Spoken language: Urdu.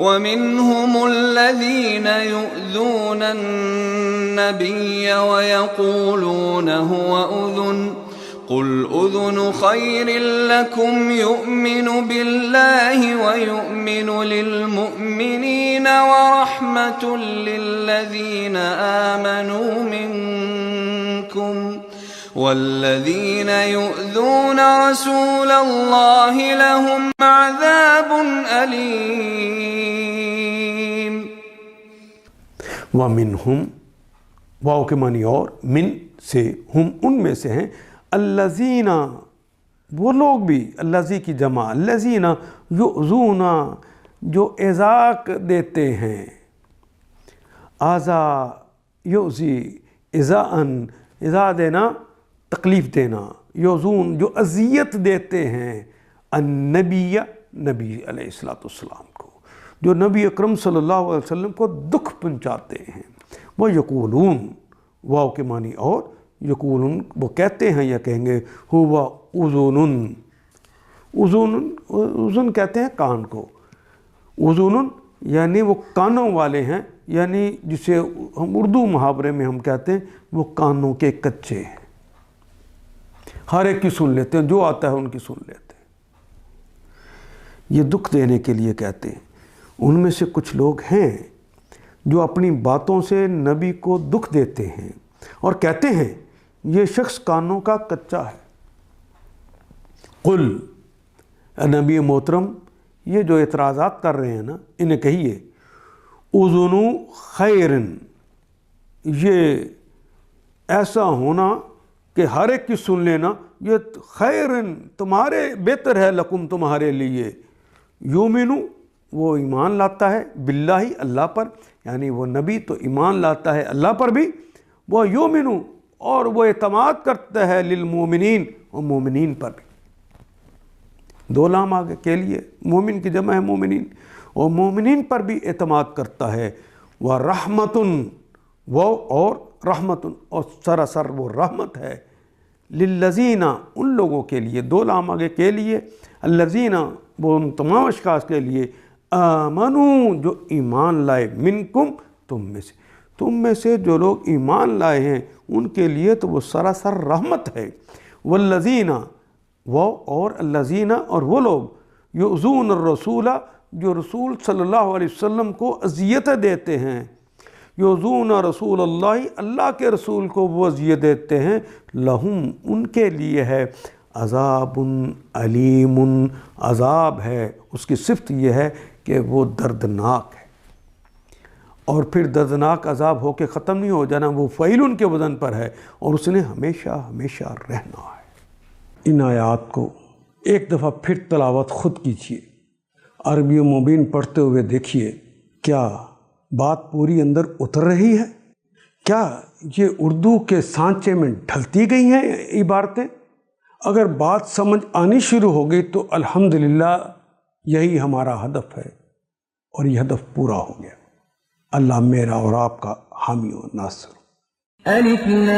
وَمِنْهُمُ الَّذِينَ يُؤْذُونَ النَّبِيَّ وَيَقُولُونَ هُوَ أُذُنٌ قُلْ أُذُنُ خَيْرٍ لَكُمْ يُؤْمِنُ بِاللَّهِ وَيُؤْمِنُ لِلْمُؤْمِنِينَ وَرَحْمَةٌ لِلَّذِينَ آمَنُوا مِنكُمْ وَالَّذِينَ يُؤْذُونَ رَسُولَ اللَّهِ لَهُمْ عَذَابٌ أَلِيمٌ۔ وَمِنْهُمْ، واو کے معنی اور، من سے، ہم ان میں سے ہیں، الذین وہ لوگ بھی، الذی کی جمع، الذین یؤذون جو ایذا دیتے ہیں، آذا یؤذی، ایذا دینا تکلیف دینا، یؤذون جو اذیت دیتے ہیں، النبی نبی علیہ السلام کو، جو نبی اکرم صلی اللہ علیہ وسلم کو دکھ پہنچاتے ہیں، وہ یقولون، واو کے معنی اور، یقولون وہ کہتے ہیں یا کہیں گے، ہوا اذن، اذن کہتے ہیں کان کو، اذن یعنی وہ کانوں والے ہیں، یعنی جسے ہم اردو محاورے میں ہم کہتے ہیں وہ کانوں کے کچے ہیں، ہر ایک کی سن لیتے ہیں، جو آتا ہے ان کی سن لیتے ہیں، یہ دکھ دینے کے لیے کہتے ہیں۔ ان میں سے کچھ لوگ ہیں جو اپنی باتوں سے نبی کو دکھ دیتے ہیں اور کہتے ہیں یہ شخص کانوں کا کچا ہے۔ قل، نبی محترم یہ جو اعتراضات کر رہے ہیں نا، انہیں کہیے اذن خیر، یہ ایسا ہونا کہ ہر ایک کی سن لینا، یہ خیر تمہارے بہتر ہے، لکم تمہارے لیے، یومنو وہ ایمان لاتا ہے، باللہ اللہ پر، یعنی وہ نبی تو ایمان لاتا ہے اللہ پر بھی، وہ یومنو اور وہ اعتماد کرتا ہے للمومنین، اور مومنین پر بھی، دو لام آگے کے لیے، مومن کی جمع ہے مومنین، اور مومنین پر بھی اعتماد کرتا ہے، وَرَحْمَةٌ وہ اور رحمتن اور سراسر وہ رحمت ہے، للذین ان لوگوں کے لیے، دو لام آگے کے لیے، الذین وہ ان تمام اشخاص کے لیے، آمنوا جو ایمان لائے، منکم تم میں سے جو لوگ ایمان لائے ہیں ان کے لیے تو وہ سراسر رحمت ہے، والذین وہ اور الذین اور وہ لوگ، یؤذون الرسول جو رسول صلی اللہ علیہ وسلم کو اذیت دیتے ہیں، یؤذون رسول اللہ اللہ کے رسول کو وہ اذیت دیتے ہیں، لہم ان کے لیے ہے، عذاب علیم عذاب ہے، اس کی صفت یہ ہے کہ وہ دردناک ہے، اور پھر دردناک عذاب ہو کے ختم نہیں ہو جانا، وہ فعیل کے وزن پر ہے، اور اس نے ہمیشہ ہمیشہ رہنا ہے۔ ان آیات کو ایک دفعہ پھر تلاوت خود کیجیے، عربی و مبین پڑھتے ہوئے دیکھیے کیا بات پوری اندر اتر رہی ہے، کیا یہ اردو کے سانچے میں ڈھلتی گئی ہیں عبارتیں؟ اگر بات سمجھ آنی شروع ہو گئی تو الحمدللہ یہی ہمارا ہدف ہے، اور یہ ہدف پورا ہو گیا۔ اللہ میرا اور آپ کا حامی و ناصر۔ الف لام